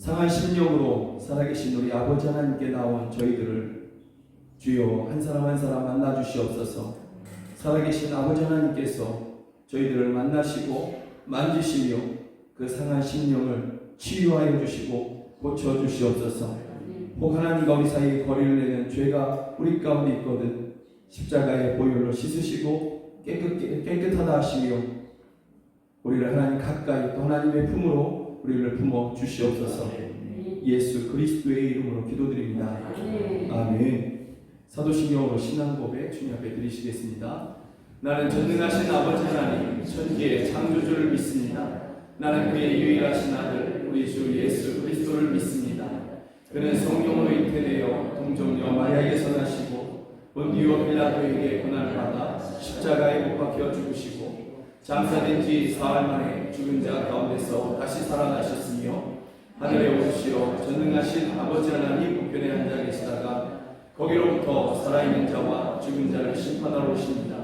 상한 심령으로 살아계신 우리 아버지 하나님께 나온 저희들을 주여 한 사람 한 사람 만나 주시옵소서. 살아계신 아버지 하나님께서 저희들을 만나시고 만지시며 그 상한 심령을 치유하여 주시고 고쳐 주시옵소서. 혹 하나님과 우리 사이에 거리를 내는 죄가 우리 가운데 있거든 십자가의 보혈로 씻으시고 깨끗하다 하시며 우리를 하나님 가까이 또 하나님의 품으로 우리를 품어 주시옵소서. 예수 그리스도의 이름으로 기도드립니다. 아멘. 사도신경으로 신앙 고백 주님 앞에 드리시겠습니다. 나는 전능하신 아버지 하나님 천지의 창조주를 믿습니다. 나는 그의 유일하신 아들 우리 주 예수 그리스도를 믿습니다. 그는 성령으로 잉태되어 동정녀 마리아에게서 나시고 본디오 빌라도에게 고난을 받아 십자가에 못 박혀 죽으시고 장사된 지 사흘 만에 죽은 자 가운데서 다시 살아나셨으며 하늘에 오르시러 전능하신 아버지 하나님 우편에 앉아 계시다가 거기로부터 살아있는 자와 죽은 자를 심판하러 오십니다.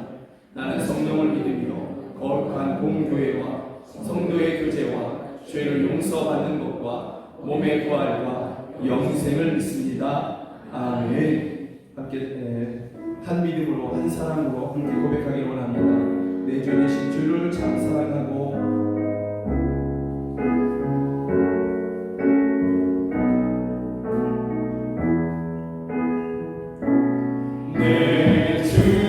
나는 성령을 믿으며 거룩한 공교회와 성도의 교제와 죄를 용서받는 것과 몸의 부활과 영생을 믿습니다. 아멘. 함께 한 믿음으로 한 사랑으로 함께 고백하기를 원합니다. 내 주 되신 주를 참 사랑하고 그의 죄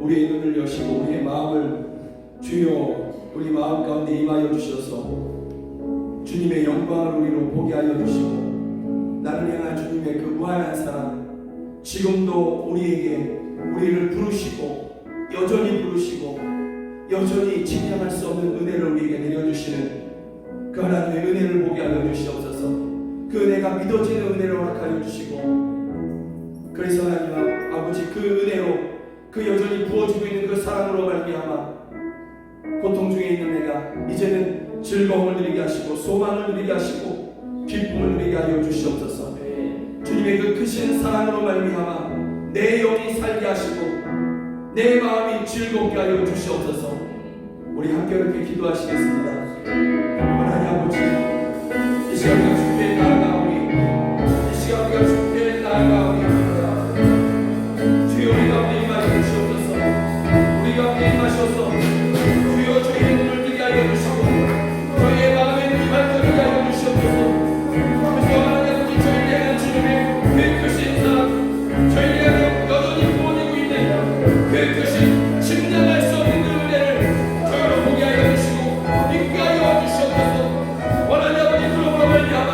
우리의 눈을 여시고 우리의 마음을 주여 우리 마음 가운데 임하여 주셔서 주님의 영광을 우리로 보게 하여 주시고 나를 향한 주님의 그 무한한 사랑 지금도 우리에게 우리를 부르시고 여전히 부르시고 여전히 측량할 수 없는 은혜를 우리에게 내려주시는 그 하나님의 은혜를 보게 하여 주시옵소서. 그 은혜가 믿어지는 은혜를 허락하여 주시고 그래서 하나님 아버지 그 은혜로 그 여전히 부어지고 있는 그 사랑으로 말미암아 고통 중에 있는 내가 이제는 즐거움을 누리게 하시고 소망을 누리게 하시고 기쁨을 누리게 하여 주시옵소서. 주님의 그 크신 사랑으로 말미암아 내 영이 살게 하시고 내 마음이 즐겁게 하여 주시옵소서. 우리 함께 이렇게 기도하시겠습니다. 하나님 아버지 이 시간 우리가 주님께 나아가오니 이 시간 우리가 주님께 나아가오니 주여 우리 가운데 임하여 주시옵소서. 우리 가운데 임하셔서 주여 저희의 눈을 뜨게 하여 주시고 저희의 마음의 눈이 밝혀지게 하여 주시옵소서. 그래서 하나님 아버지 저희에게 향한 주님의 그 크신 사랑 저희에게 향한 여전히 부어지고 있는 그 크신 측량할 수 없는 그 은혜를 저희로 보게 하여 주시고 믿게 하여 주시옵소서. 원하니 아버지 그러므로 말미암아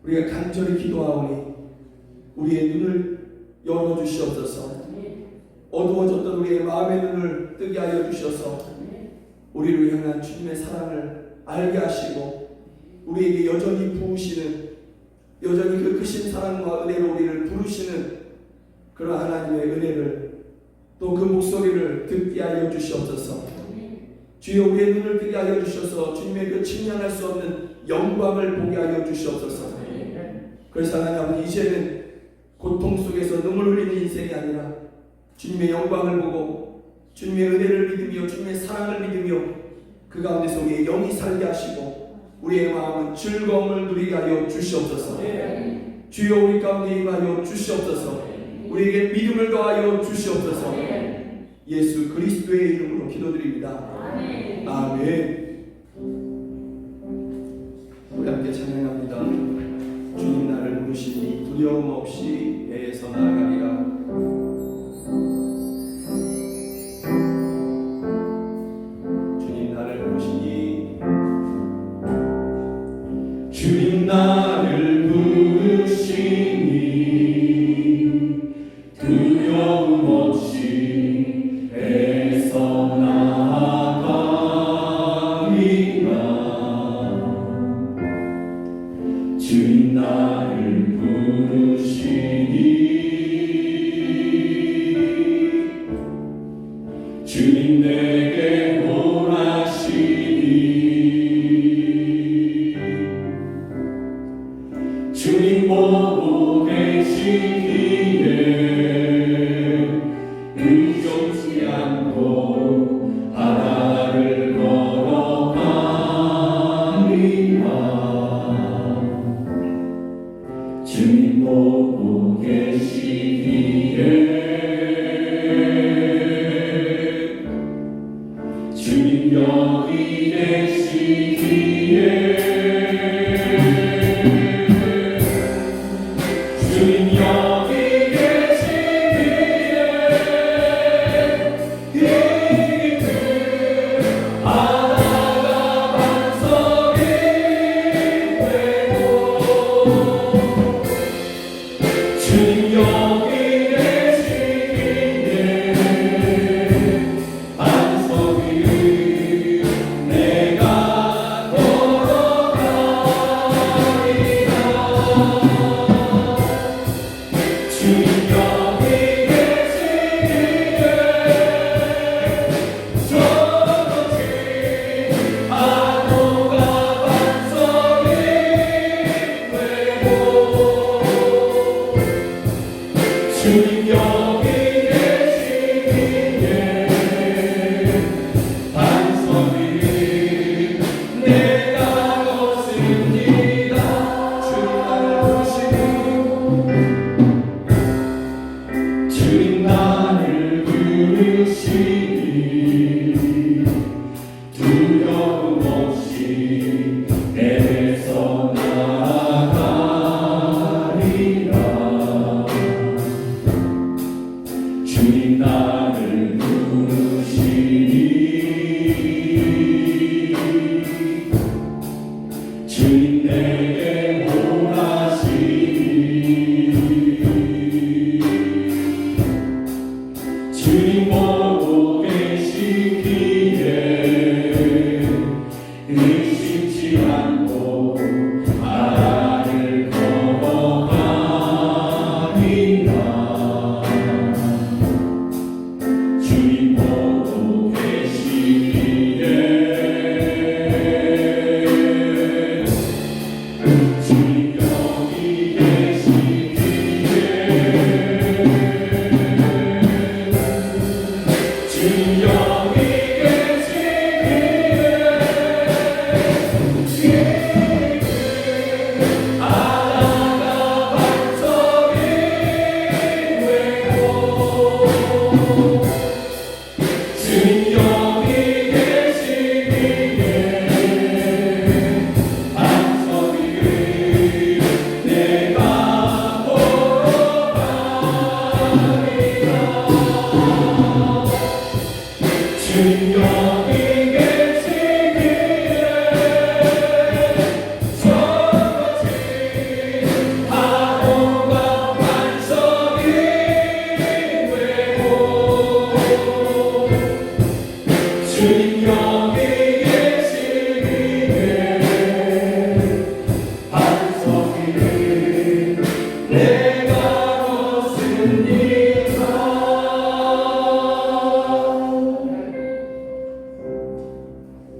우리가 간절히 기도하오니 우리의 눈을 열어주시옵소서. 어두워졌던 우리의 마음의 눈을 뜨게 하여 주셔서 우리를 향한 주님의 사랑을 알게 하시고 우리에게 여전히 부으시는, 여전히 그 크신 사랑과 은혜로 우리를 부르시는 그런 하나님의 은혜를, 또 그 목소리를 듣게 하여 주시옵소서. 주여 우리의 눈을 뜨게 하여 주셔서 주님의 그 측량할 수 없는 영광을 보게 하여 주시옵소서. 그래서 하나님 아버지, 이제는 고통 속에서 눈물 흘리는 인생이 아니라 주님의 영광을 보고 주님의 은혜를 믿으며 주님의 사랑을 믿으며 그 가운데서 우리의 영이 살게 하시고 우리의 마음은 즐거움을 누리게 하여 주시옵소서. 주여 우리 가운데 임하여 주시옵소서. 우리에게 믿음을 더하여 주시옵소서. 예수 그리스도의 이름으로 기도드립니다. 아멘. 우리 함께 찬양합니다. 주님 나를 부르시니 두려움 없이 배에서 나아가리라. 주님 나를 부르시니, 주님 나를 부르시니 두려움 없이 배에서 나아가리라. 주님 나를 부르시니 주님 내게 원하시니 주님 보고 계시기에 의존치 않고 바다를 걸어가리라. 주님 보고 계시기에 주님 여기 계시기에 주님 여기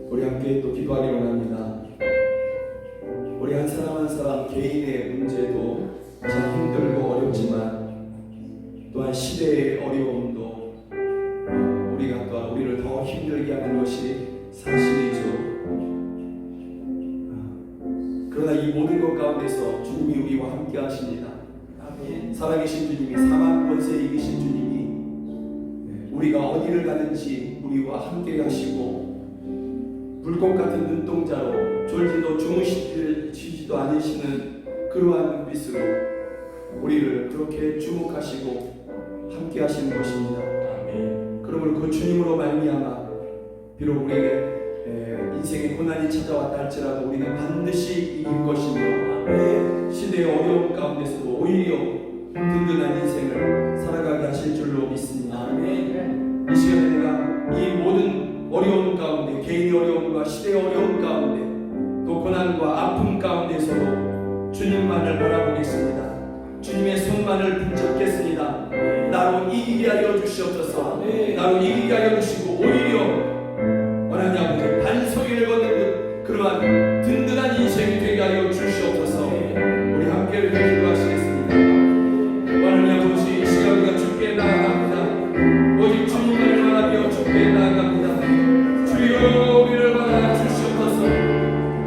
우리 함께 또 기도하기로 합니다. 우리 한 사람 한 사람 개인의 문제도 참 힘들고 어렵지만 또한 시대의 어려움도 우리가 또 우리를 더 힘들게 하는 것이 사실이죠. 그러나 이 모든 것 가운데서 주님이 우리와 함께 하십니다. 살아계신 주님이 사망 권세 이기신 주님이 우리가 어디를 가든지 우리와 함께 하시고 불꽃 같은 눈동자로 졸지도 주무시지도 않으시는 그러한 눈빛으로 우리를 그렇게 주목하시고 함께 하시는 것입니다. 그러므로 그 주님으로 말미암아 비록 우리에게 인생의 고난이 찾아왔다 할지라도 우리는 반드시 이길 것이며 시대의 어려움 가운데서도 오히려 든든한 인생을 살아가게 하실 줄로 믿습니다. 이 시간에 내가 이 모든 어려움 가운데, 개인의 어려움과 시대의 어려움 가운데, 또 고난과 아픔 가운데서도 주님만을 바라보겠습니다. 주님의 손만을 붙잡겠습니다. 나로 이기게 하여 주시옵소서. 나로 이기게 하여 주시고 오히려 원하는 아버지 반석이를 걷는 그러한 든든한 인생이 되게 하여 주시옵소서. 우리 함께 이렇게 기도하시겠습니다. 원하는 아버지 이 시간 우리가 주께 나아갑니다. 오직 주님을 바라며 주께 나아갑니다. 주여 우리를 받아 주시옵소서.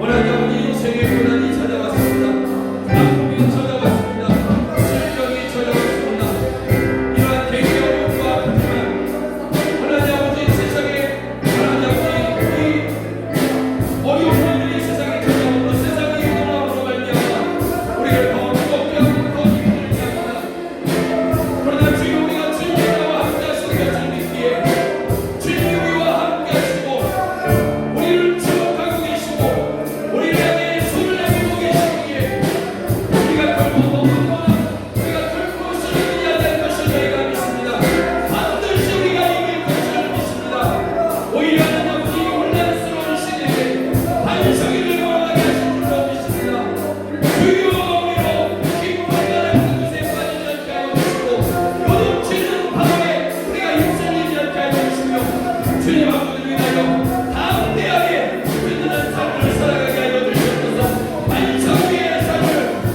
원하는 아버지 인생의 고난이 찾아왔습니다. 아픔이 찾아왔습니다. 질병이 찾아왔습니다. 이러한 개인의 어려움과 아프지만 원하는 아버지 세상에 원하는 아버지 이 어려운 일들이 세상에 찾아오므로 세상이 이동함으로 말미암아 우리를 더 무겁게 하고 더 힘들게 합니다. 그러나 주여 우리가 주님과 함께 하시는 것을 믿기에 주님이 우리와 함께 하시고 우리를 주목하고 계시고 우리를 향해 손을 내밀고 계시기에 우리가 결코 먹거나 우리가 결코 쓰러지지 않을 것을 저희가 믿습니다. 반드시 우리가 이길 것을 믿습니다. 오히려 하나님 아버지 혼란스러운 시대에 반석이를 걸어가게 하신 줄로 믿습니다. 주여 우리로 기쁨과 그것에 빠지지 않게 하여 주시고 요동치는 바람에 우리가 휩쓸리지 않게 하여 주시며 주님 앞으로 인하여 담대하게 든든한 삶을 살아가게 하여 주시옵소서. 반석 위의 삶을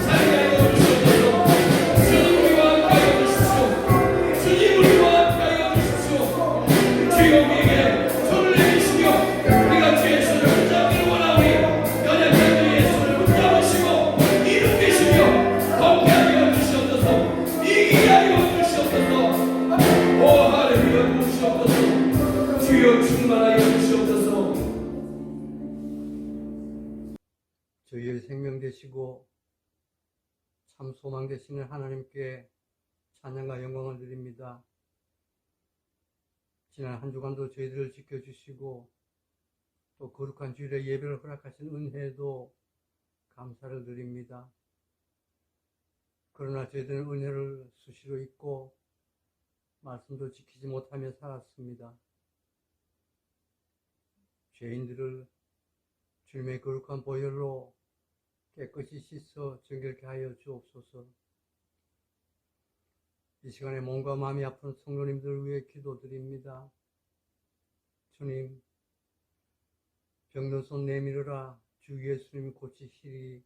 살게 하여 주시옵소서. 주님 우리와 함께 하여 주십시오. 주님 우리와 함께 하여 주십시오. 주여 우리에게 손을 내미시며 우리가 주의 손을 붙잡기를 원하오니 연약한 주의 손을 붙잡으시고 일으키시며 걷게 하여 주시옵소서. 이기게 하여 주시옵소서. 오 할렐루야 주시옵소서. 주여 충만하여 주시옵소서. 저희의 생명 되시고 참 소망 되시는 하나님께 찬양과 영광을 드립니다. 지난 한 주간도 저희들을 지켜주시고 또 거룩한 주일에 예배를 허락하신 은혜에도 감사를 드립니다. 그러나 저희들은 은혜를 수시로 잊고 말씀도 지키지 못하며 살았습니다. 죄인들을 주님의 거룩한 보혈로 깨끗이 씻어 정결케 하여 주옵소서. 이 시간에 몸과 마음이 아픈 성도님들을 위해 기도드립니다. 주님, 병든 손 내밀어라 주 예수님이 고치시리라는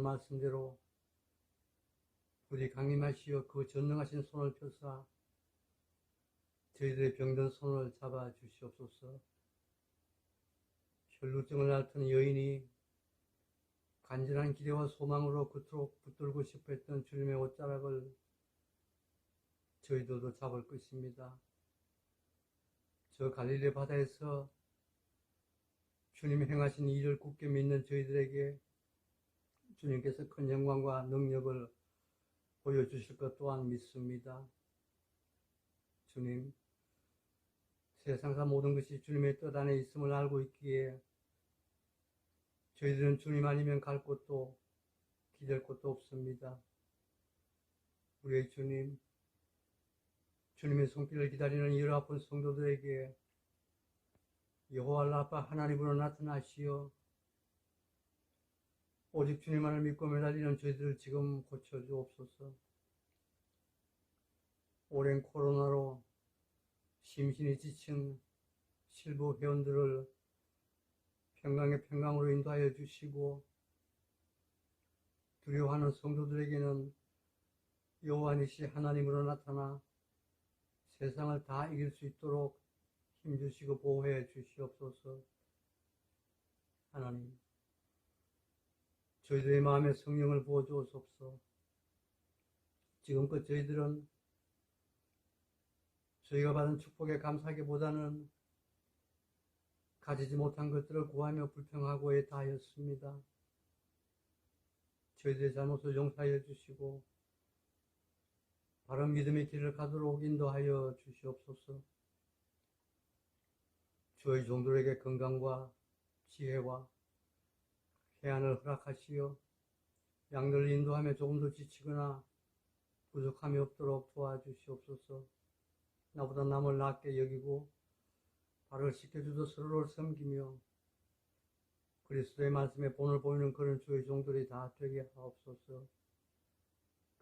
말씀대로 부디 강림하시어 그 전능하신 손을 펴사 저희들의 병든 손을 잡아 주시옵소서. 혈루증을 앓던 여인이 간절한 기대와 소망으로 그토록 붙들고 싶어 했던 주님의 옷자락을 저희들도 잡을 것입니다. 저 갈릴리 바다에서 주님이 행하신 일을 굳게 믿는 저희들에게 주님께서 큰 영광과 능력을 보여주실 것 또한 믿습니다. 주님, 세상사 모든 것이 주님의 뜻 안에 있음을 알고 있기에 저희들은 주님 아니면 갈 곳도 기댈 곳도 없습니다. 우리의 주님, 주님의 손길을 기다리는 여러 아픈 성도들에게 여호와 라파 하나님으로 나타나시어 오직 주님만을 믿고 매달리는 저희들을 지금 고쳐주옵소서. 오랜 코로나로 심신이 지친 실부 회원들을 평강의 평강으로 인도하여 주시고, 두려워하는 성도들에게는 여호와니시 하나님으로 나타나 세상을 다 이길 수 있도록 힘주시고 보호해 주시옵소서. 하나님, 저희들의 마음에 성령을 부어주옵소서. 지금껏 저희들은 저희가 받은 축복에 감사하기보다는 가지지 못한 것들을 구하며 불평하고 애타하였습니다. 저희들의 잘못을 용서하여 주시고 바른 믿음의 길을 가도록 인도하여 주시옵소서. 저희 종들에게 건강과 지혜와 해안을 허락하시어 양들을 인도하며 조금도 지치거나 부족함이 없도록 도와주시옵소서. 나보다 남을 낮게 여기고 발을 씻겨주도 서로를 섬기며 그리스도의 말씀에 본을 보이는 그런 주의 종들이 다 되게 하옵소서.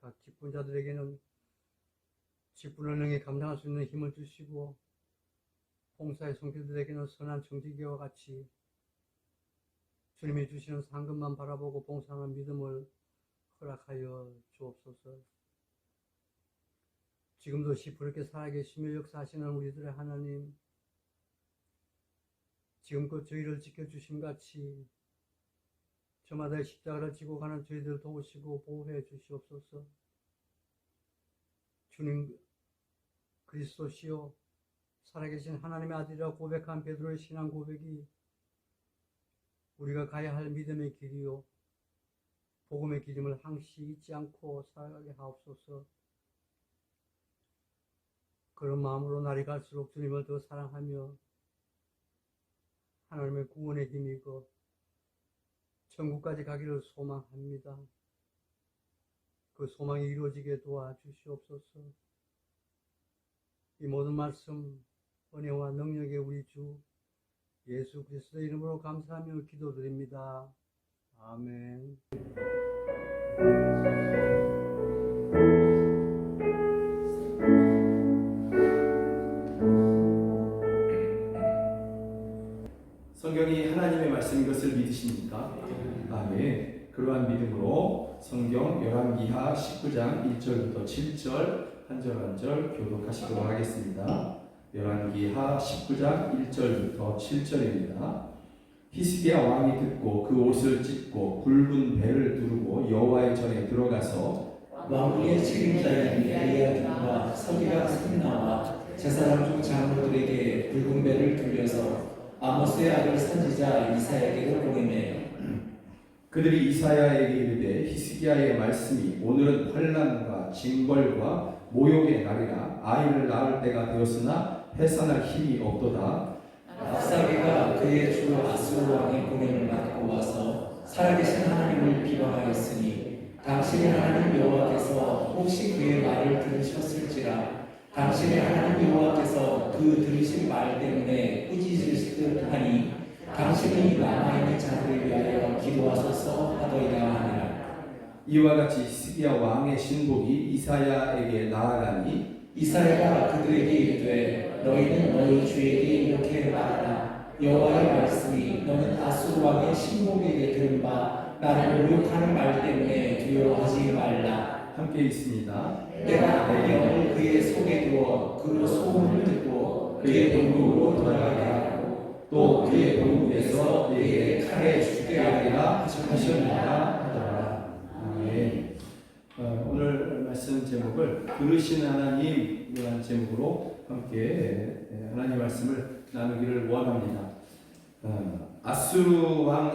각 직분자들에게는 직분을 능히 감당할 수 있는 힘을 주시고 봉사의 손길들에게는 선한 정직이와 같이 주님이 주시는 상급만 바라보고 봉사하는 믿음을 허락하여 주옵소서. 지금도 시퍼렇게 살아계시며 역사하시는 우리들의 하나님, 지금껏 저희를 지켜주신 같이 저마다의 십자가를 지고 가는 저희들을 도우시고 보호해 주시옵소서. 주님 그리스도시요 살아계신 하나님의 아들이라 고백한 베드로의 신앙 고백이 우리가 가야 할 믿음의 길이요 복음의 길임을 항시 잊지 않고 살아가게 하옵소서. 그런 마음으로 날이 갈수록 주님을 더 사랑하며 하나님의 구원의 힘이고 천국까지 가기를 소망합니다. 그 소망이 이루어지게 도와주시옵소서. 이 모든 말씀 은혜와 능력의 우리 주 예수 그리스도의 이름으로 감사하며 기도드립니다. 아멘. 성경이 하나님의 말씀인 것을 믿으십니까? 아멘. 그러한 믿음으로 성경 열왕기하 19장 1절부터 7절 한 절 한 절 교독하시도록 하겠습니다. 열왕기하 19장 1절부터 7절입니다. 히스기야 왕이 듣고 그 옷을 찢고 굵은 배를 두르고 여호와의 전에 들어가서 왕궁의 책임자인 엘리야kim과 서기관 산나와 제사장 중 장로들에게 굵은 배를 돌려서 아모스의 아들 선지자 이사야에게로 보내매 그들이 이사야에게 이르되 히스기야의 말씀이 오늘은 환난과 징벌과 모욕의 날이라 아이를 낳을 때가 되었으나 해산할 힘이 없도다. 랍사게가 그의 주 아수르 왕의 보냄을 받고 와서 살아계신 하나님을 비방하였으니 당신의 하나님 여호와께서 혹시 그의 말을 들으셨을지라. 당신의 하나님 여호와께서 그 들으신 말 때문에 꾸짖으실 듯하니 당신이 남아있는 자들을 위하여 기도하소서 하더이다 하니라. 이와 같이 히스기야 왕의 신복이 이사야에게 나아가니 이사야가 그들에게 이르되 너희는 너희 주에게 이렇게 말하라. 여호와의 말씀이 너는 아수르 왕의 신복에게 들은 바 나를 모욕하는 말 때문에 두려워하지 말라. 함께 있습니다. 내가 내 영을 그의 속에 두어 그 소문을 듣고 그의 본국으로 돌아가게 하고 또 그의 본국에서 내게 칼에 죽게 하리라 하셨느니라 하더라. 아멘. 오늘 말씀 제목을 들으신 하나님이라는 제목으로 함께 하나님 말씀을 나누기를 원합니다. 아수르 왕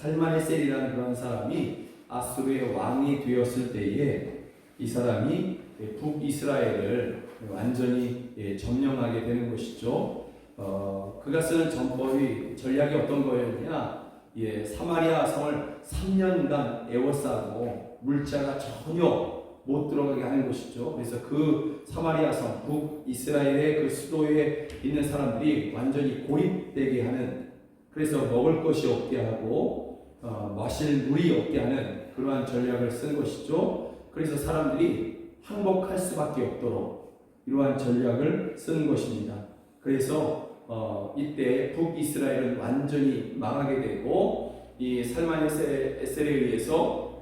살만헤셀이라는 그런 사람이 아수르의 왕이 되었을 때에 이 사람이 북이스라엘을 완전히 점령하게 되는 것이죠. 그가 쓰는 전략이 어떤 거였냐? 사마리아 성을 3년간 에워싸고 물자가 전혀 못 들어가게 하는 것이죠. 그래서 그 사마리아 성, 북이스라엘의 그 수도에 있는 사람들이 완전히 고립되게 하는, 그래서 먹을 것이 없게 하고 마실 물이 없게 하는 그러한 전략을 쓴 것이죠. 그래서 사람들이 항복할 수밖에 없도록 이러한 전략을 쓰는 것입니다. 그래서 이때 북이스라엘은 완전히 망하게 되고 이 살만에셀에 의해서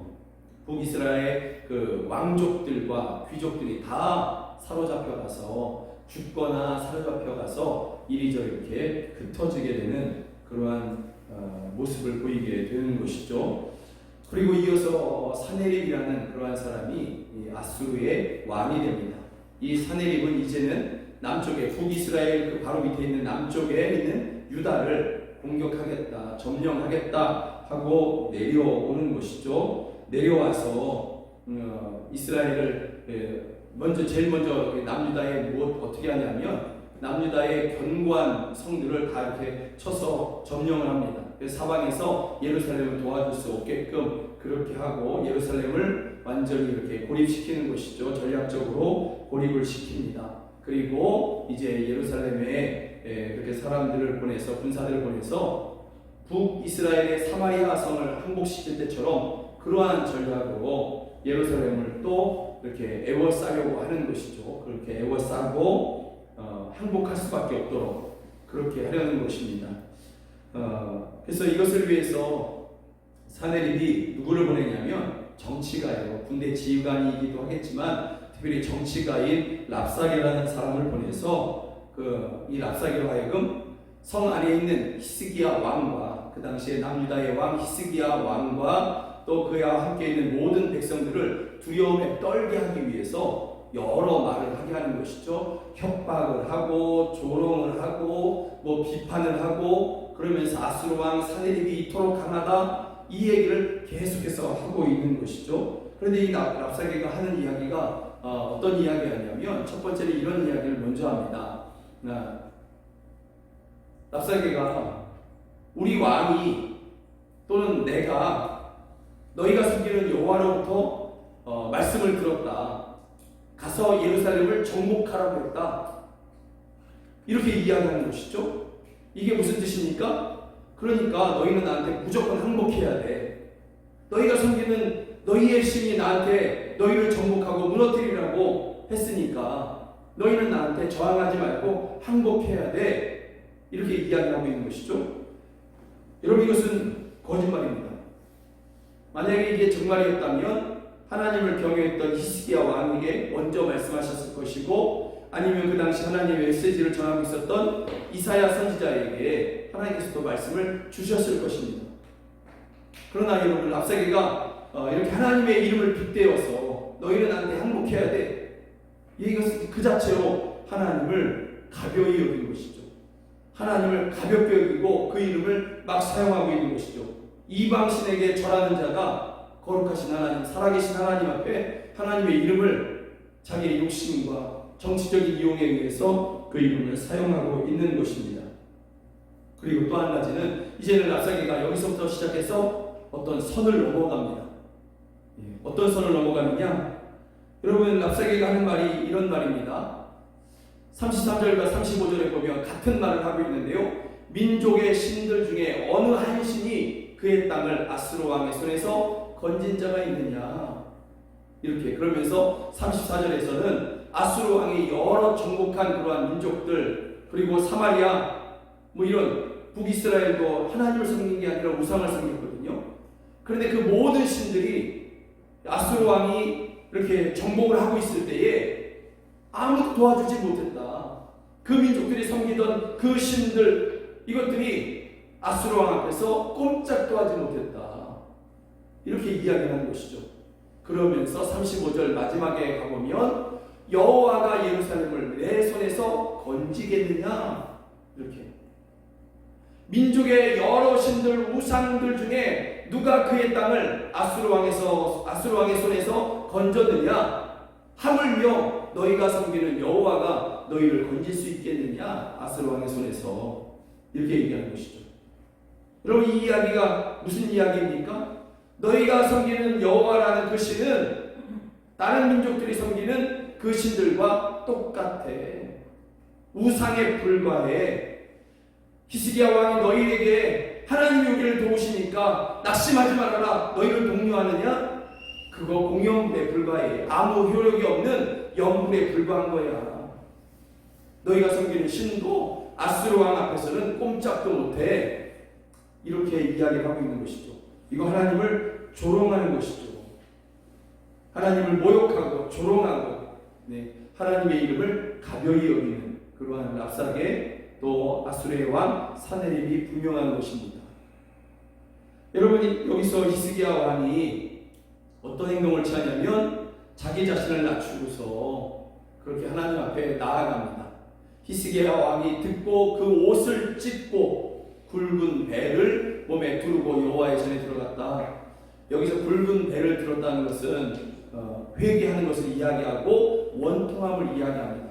북이스라엘 그 왕족들과 귀족들이 다 사로잡혀가서 죽거나 사로잡혀가서 이리저리 이렇게 흩어지게 되는 그러한 모습을 보이게 되는 것이죠. 그리고 이어서 사네립이라는 그러한 사람이 아수르의 왕이 됩니다. 이 사네립은 이제는 남쪽에 북이스라엘 그 바로 밑에 있는 남쪽에 있는 유다를 공격하겠다, 점령하겠다 하고 내려오는 것이죠. 내려와서 이스라엘을 제일 먼저 남유다에 어떻게 하냐면 남유다의 견고한 성들을 다 이렇게 쳐서 점령을 합니다. 그래서 사방에서 예루살렘을 도와줄 수 없게끔 그렇게 하고 예루살렘을 완전히 이렇게 고립시키는 것이죠. 전략적으로 고립을 시킵니다. 그리고 이제 예루살렘에 그렇게 사람들을 보내서 군사들을 보내서 북이스라엘의 사마리아 성을 항복시킬 때처럼 그러한 전략으로 예루살렘을 또 이렇게 애워싸려고 하는 것이죠. 그렇게 애워싸고 항복할 수밖에 없도록 그렇게 하려는 것입니다. 그래서 이것을 위해서 사네립이 누구를 보내냐면 정치가예요. 군대 지휘관이기도 하겠지만 특별히 정치가인 랍사게라는 사람을 보내서 이 랍사게로 하여금 성 안에 있는 히스기야 왕과 그 당시에 남유다의 왕 히스기야 왕과 또 그와 함께 있는 모든 백성들을 두려움에 떨게 하기 위해서 여러 말을 하게 하는 것이죠. 협박을 하고 조롱을 하고 비판을 하고 그러면서 아수르 왕 사네립이 이토록 강하다 이 얘기를 계속해서 하고 있는 것이죠. 그런데 이 랍사게가 하는 이야기가 어떤 이야기냐면 첫 번째는 이런 이야기를 먼저 합니다. 랍사게가 우리 왕이 또는 내가 너희가 숨기는 여호와로부터 말씀을 들었다. 가서 예루살렘을 정복하라고 했다. 이렇게 이야기하는 것이죠. 이게 무슨 뜻입니까? 그러니까 너희는 나한테 무조건 항복해야 돼. 너희가 섬기는 너희의 신이 나한테 너희를 정복하고 무너뜨리라고 했으니까 너희는 나한테 저항하지 말고 항복해야 돼. 이렇게 이야기하고 있는 것이죠. 여러분 이것은 거짓말입니다. 만약에 이게 정말이었다면 하나님을 경외했던 히스기야 왕에게 먼저 말씀하셨을 것이고 아니면 그 당시 하나님의 메시지를 전하고 있었던 이사야 선지자에게 하나님께서도 말씀을 주셨을 것입니다. 그러나 여러분 랍사게가 이렇게 하나님의 이름을 빗대어서 너희는 나한테 항복해야 돼. 이것은 그 자체로 하나님을 가벼이 여기는 것이죠. 하나님을 가볍게 여기고 그 이름을 막 사용하고 있는 것이죠. 이방신에게 절하는 자가 거룩하신 하나님, 살아계신 하나님 앞에 하나님의 이름을 자기의 욕심과 정치적인 이용에 의해서 그 이름을 사용하고 있는 것입니다. 그리고 또 한 가지는 이제는 랍사게가 여기서부터 시작해서 어떤 선을 넘어갑니다. 어떤 선을 넘어가느냐? 여러분 랍사게가 하는 말이 이런 말입니다. 33절과 35절에 보면 같은 말을 하고 있는데요. 민족의 신들 중에 어느 한 신이 그의 땅을 아수르 왕의 손에서 건진 자가 있느냐? 이렇게 그러면서 34절에서는 아수르 왕이 여러 정복한 그러한 민족들 그리고 사마리아 이런 북이스라엘도 하나님을 섬긴 게 아니라 우상을 섬겼거든요. 그런데 그 모든 신들이 아수르 왕이 이렇게 정복을 하고 있을 때에 아무도 도와주지 못했다. 그 민족들이 섬기던 그 신들 이것들이 아수르 왕 앞에서 꼼짝도 하지 못했다. 이렇게 이야기하는 것이죠. 그러면서 35절 마지막에 가보면 여호와가 예루살렘을 내 손에서 건지겠느냐 이렇게 민족의 여러 신들 우상들 중에 누가 그의 땅을 아수르 왕의 손에서 건졌느냐 하물며 너희가 섬기는 여호와가 너희를 건질 수 있겠느냐 아수르 왕의 손에서 이렇게 얘기하는 것이죠. 여러분 이 이야기가 무슨 이야기입니까? 너희가 섬기는 여호와라는 그 신은 다른 민족들이 섬기는 그 신들과 똑같아. 우상에 불과해. 히스기야 왕이 너희에게 하나님이 우리를 도우시니까 낙심하지 말아라, 너희를 독려하느냐? 그거 공연불에 불과해. 아무 효력이 없는 연불에 불과한 거야. 너희가 섬기는 신도 아수르 왕 앞에서는 꼼짝도 못해. 이렇게 이야기를 하고 있는 것이죠. 이거 하나님을 조롱하는 것이죠. 하나님을 모욕하고 조롱하고, 하나님의 이름을 가벼이 여기는 그러한 랍사게, 또 아수르의 왕 사네립이 분명한 것입니다. 여러분이 여기서 히스기야 왕이 어떤 행동을 취하냐면 자기 자신을 낮추고서 그렇게 하나님 앞에 나아갑니다. 히스기야 왕이 듣고 그 옷을 찢고 굵은 배를 몸에 두르고 여호와의 전에 들어갔다. 여기서 굵은 배를 들었다는 것은 회개하는 것을 이야기하고 원통함을 이야기합니다.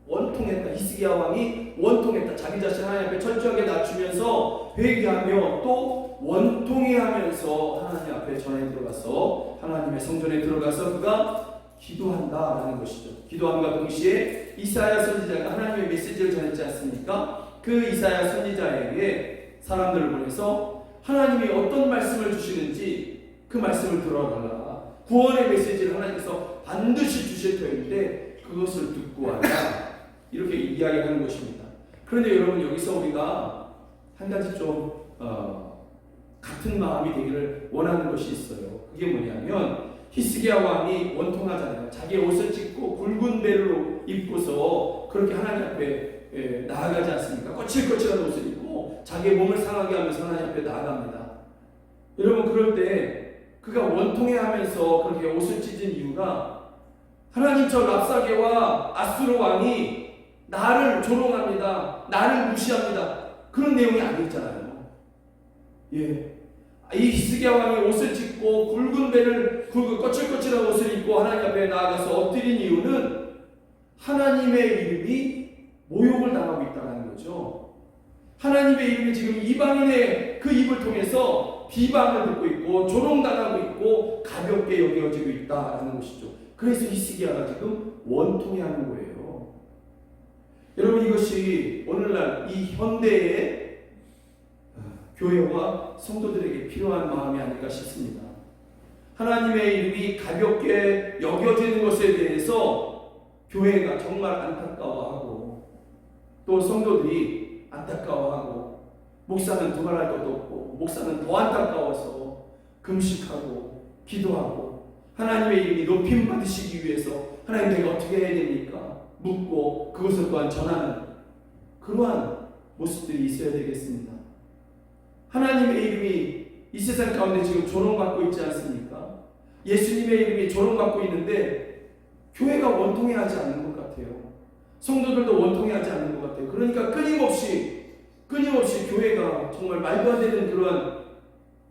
원통했다. 히스기야 왕이 원통했다. 자기 자신 하나님 앞에 철저하게 낮추면서 회개하며 또 원통해하면서 하나님 앞에 전에 들어가서 하나님의 성전에 들어가서 그가 기도한다라는 것이죠. 기도함과 동시에 이사야 선지자가 하나님의 메시지를 전했지 않습니까? 그 이사야 선지자에게 사람들을 보내서 하나님이 어떤 말씀을 주시는지 그 말씀을 들어달라. 구원의 메시지를 하나님께서 반드시 주실 터인데 그것을 듣고 하라. 이렇게 이야기하는 것입니다. 그런데 여러분, 여기서 우리가 한 가지 좀 같은 마음이 되기를 원하는 것이 있어요. 그게 뭐냐면 히스기야 왕이 원통하잖아요. 자기의 옷을 찢고 굵은 배를 입고서 그렇게 하나님 앞에 나아가지 않습니까? 거칠거칠한 옷을 입고 자기의 몸을 상하게 하면서 하나님 앞에 나아갑니다. 여러분, 그럴 때 그가 원통해하면서 그렇게 옷을 찢은 이유가 하나님, 저 랍사게와 아수르 왕이 나를 조롱합니다, 나를 무시합니다, 그런 내용이 아니었잖아요. 이 히스기야 왕이 옷을 찢고 굵은 배를 거칠거칠한 옷을 입고 하나님 앞에 나아가서 엎드린 이유는 하나님의 이름이 모욕을 당하고 있다는 거죠. 하나님의 이름이 지금 이방인의 그 입을 통해서 비방을 듣고 있고 조롱당하고 있고 가볍게 여겨지고 있다는 것이죠. 그래서 히스기야가 지금 원통해하는 거예요. 여러분, 이것이 오늘날 이 현대의 교회와 성도들에게 필요한 마음이 아닐까 싶습니다. 하나님의 이름이 가볍게 여겨지는 것에 대해서 교회가 정말 안타까워하고 또 성도들이 안타까워하고 목사는 두말할 것도 없고 목사는 더 안타까워서 금식하고 기도하고 하나님의 이름이 높임 받으시기 위해서 하나님, 내가 어떻게 해야 됩니까? 묻고 그것을 또한 전하는 그러한 모습들이 있어야 되겠습니다. 하나님의 이름이 이 세상 가운데 지금 조롱받고 있지 않습니까? 예수님의 이름이 조롱받고 있는데 교회가 원통해하지 않는 것 같아요. 성도들도 원통해하지 않는 것 같아요. 그러니까 끊임없이 교회가 정말 말도 안 되는 그러한,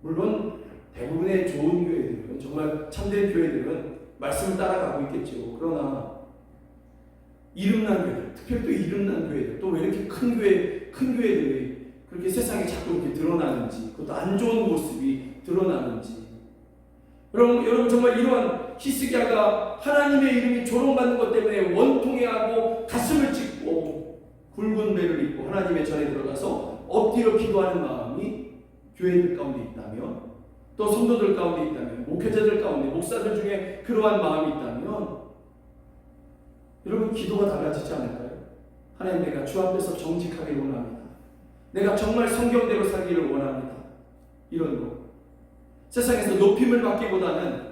물론 대부분의 좋은 교회들은, 정말 참된 교회들은 말씀을 따라가고 있겠죠. 그러나 이름난 교회들, 특별히 또 이름난 교회들, 또 왜 이렇게 큰 교회들이 그렇게 세상에 자꾸 이렇게 드러나는지, 그것도 안 좋은 모습이 드러나는지. 여러분 정말 이러한 히스기야가 하나님의 이름이 조롱받는 것 때문에 원통해하고 가슴을 찢고 굵은 배를 입고 하나님의 전에 들어가서 엎드려 기도하는 마음이 교회들 가운데 있다면, 또 성도들 가운데 있다면, 목회자들 가운데, 목사들 중에 그러한 마음이 있다면 여러분, 기도가 달라지지 않을까요? 하나님, 내가 주 앞에서 정직하길 원합니다. 내가 정말 성경대로 살기를 원합니다. 이런 거. 세상에서 높임을 받기보다는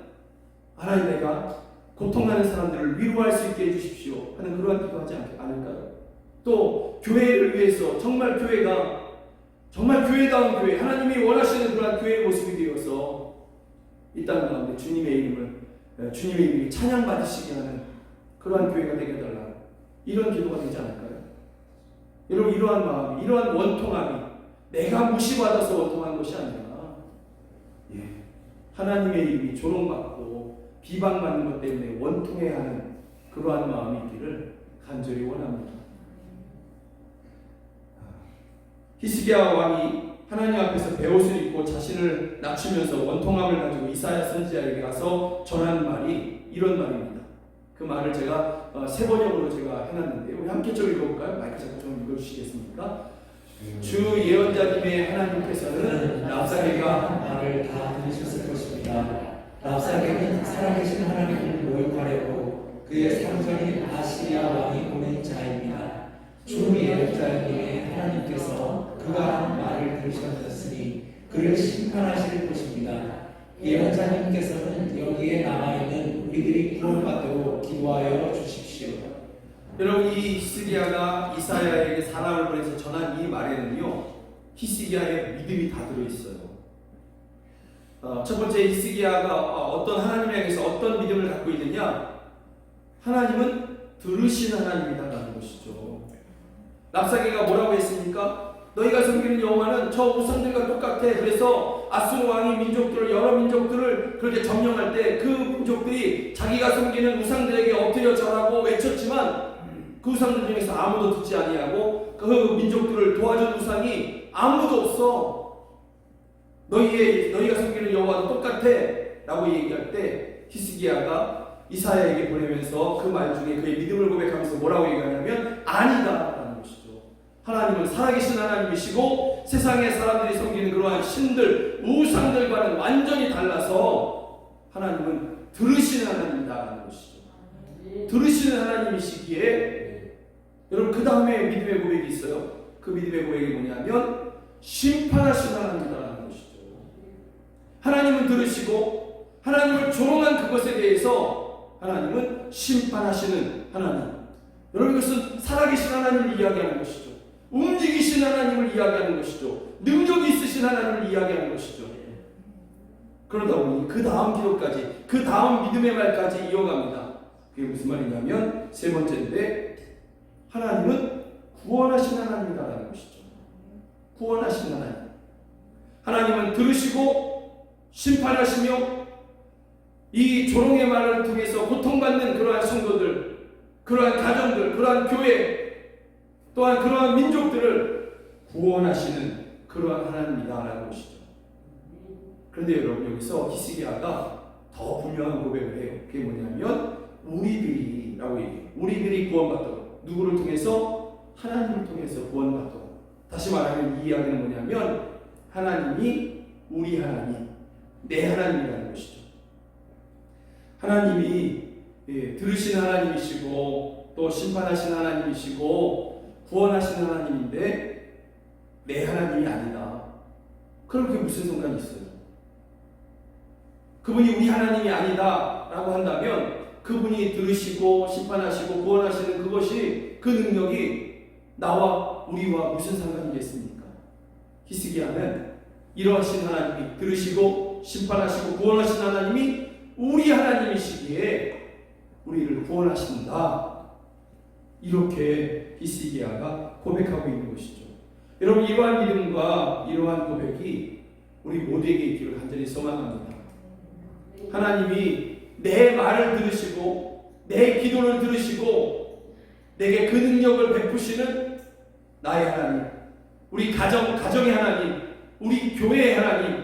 하나님, 내가 고통하는 사람들을 위로할 수 있게 해주십시오 하는 그러한 기도하지 않을까요? 또 교회를 위해서 정말 교회가 정말 교회다운 교회, 하나님이 원하시는 그러한 교회의 모습이 되어서 이 땅 가운데 주님의 이름이 찬양받으시게 하는 그러한 교회가 되게 해달라, 이런 기도가 되지 않을까요? 여러분, 이러한 마음이, 이러한 원통함이 내가 무시받아서 원통한 것이 아니라 하나님의 이름이 조롱받고 비방받는 것 때문에 원통해하는 그러한 마음이 있기를 간절히 원합니다. 히스기야 왕이 하나님 앞에서 베옷을 입고 자신을 낮추면서 원통함을 가지고 이사야 선지자에게 가서 전한 말이 이런 말입니다. 그 말을 제가 세 번역으로 제가 해놨는데 우리 함께 좀 읽어볼까요? 마이크 잡고 좀 읽어주시겠습니까? 주 예언자님의 하나님께서는 랍사게가 한 말을 다 들으셨을 것입니다. 랍사게는 살아계신 하나님을 모욕하려고 그의 상전인 아시리아 왕이 보낸 자입니다. 주 예언자님의 하나님께서 그가 한 말을 들으셨으니 그를 심판하실 것입니다. 예언자님께서는 여기에 남아있는 우리들이 구원받도록 기도하여 주십시오. 여러분, 이 히스기야가 이사야에게 사람을 보내서 전한 이 말에는요, 히스기야의 믿음이 다 들어있어요. 첫 번째, 히스기야가 어떤 하나님에게서 어떤 믿음을 갖고 있느냐? 하나님은 들으신 하나님이다라는 것이죠. 랍사게가 뭐라고 했습니까? 너희가 섬기는 여호와는 저 우상들과 똑같아. 그래서 아수르 왕이 민족들을, 여러 민족들을 그렇게 점령할 때 그 민족들이 자기가 섬기는 우상들에게 엎드려 절하고 외쳤지만 그 우상들 중에서 아무도 듣지 아니하고 그 민족들을 도와준 우상이 아무도 없어. 너희가 섬기는 여호와도 똑같아 라고 얘기할 때 히스기야가 이사야에게 보내면서 그 말 중에 그의 믿음을 고백하면서 뭐라고 얘기하냐면 아니다 라는 것이죠. 하나님은 살아계신 하나님이시고 세상의 사람들이 섬기는 그러한 신들, 우상들과는 완전히 달라서 하나님은 들으시는 하나님이다라는 것이죠. 들으시는 하나님이시기에 여러분, 그 다음에 믿음의 고백이 있어요. 그 믿음의 고백이 뭐냐면 심판하신 하나님이다라는 것이죠. 하나님은 들으시고 하나님을 조롱한 그것에 대해서 하나님은 심판하시는 하나님. 여러분, 이것은 살아계신 하나님을 이야기하는 것이죠. 움직이신 하나님을 이야기하는 것이죠. 능력이 있으신 하나님을 이야기하는 것이죠. 그러다 보니 그 다음 기도까지, 그 다음 믿음의 말까지 이어갑니다. 그게 무슨 말이냐면 세 번째인데, 하나님은 구원하신 하나님이라는 것이죠. 구원하신 하나님. 하나님은 들으시고 심판하시며 이 조롱의 말을 통해서 고통받는 그러한 성도들, 그러한 가정들, 그러한 교회, 또한 그러한 민족들을 구원하시는 그러한 하나님이다라는 것이죠. 그런데 여러분, 여기서 히스기야가 더 분명한 고백을 해요. 그게 뭐냐면 우리들이라고 얘기해요. 우리들이 구원받도록. 누구를 통해서? 하나님을 통해서 구원받도록. 다시 말하면 이 이야기는 뭐냐면 하나님이 우리 하나님, 내 하나님이라는 것이죠. 하나님이 들으신 하나님이시고 또 심판하신 하나님이시고 구원하신 하나님인데 내 하나님이 아니다. 그럼 그게 무슨 상관이 있어요? 그분이 우리 하나님이 아니다 라고 한다면 그분이 들으시고 심판하시고 구원하시는 그것이, 그 능력이 나와 우리와 무슨 상관이겠습니까? 히스기야는 이러하신 하나님이, 들으시고 심판하시고 구원하신 하나님이 우리 하나님이시기에 우리를 구원하신다, 이렇게 히스기야가 고백하고 있는 것이죠. 여러분, 이러한 믿음과 이러한 고백이 우리 모두에게 있기를 간절히 소망합니다. 하나님이 내 말을 들으시고 내 기도를 들으시고 내게 그 능력을 베푸시는 나의 하나님, 우리 가정의 하나님, 우리 교회의 하나님,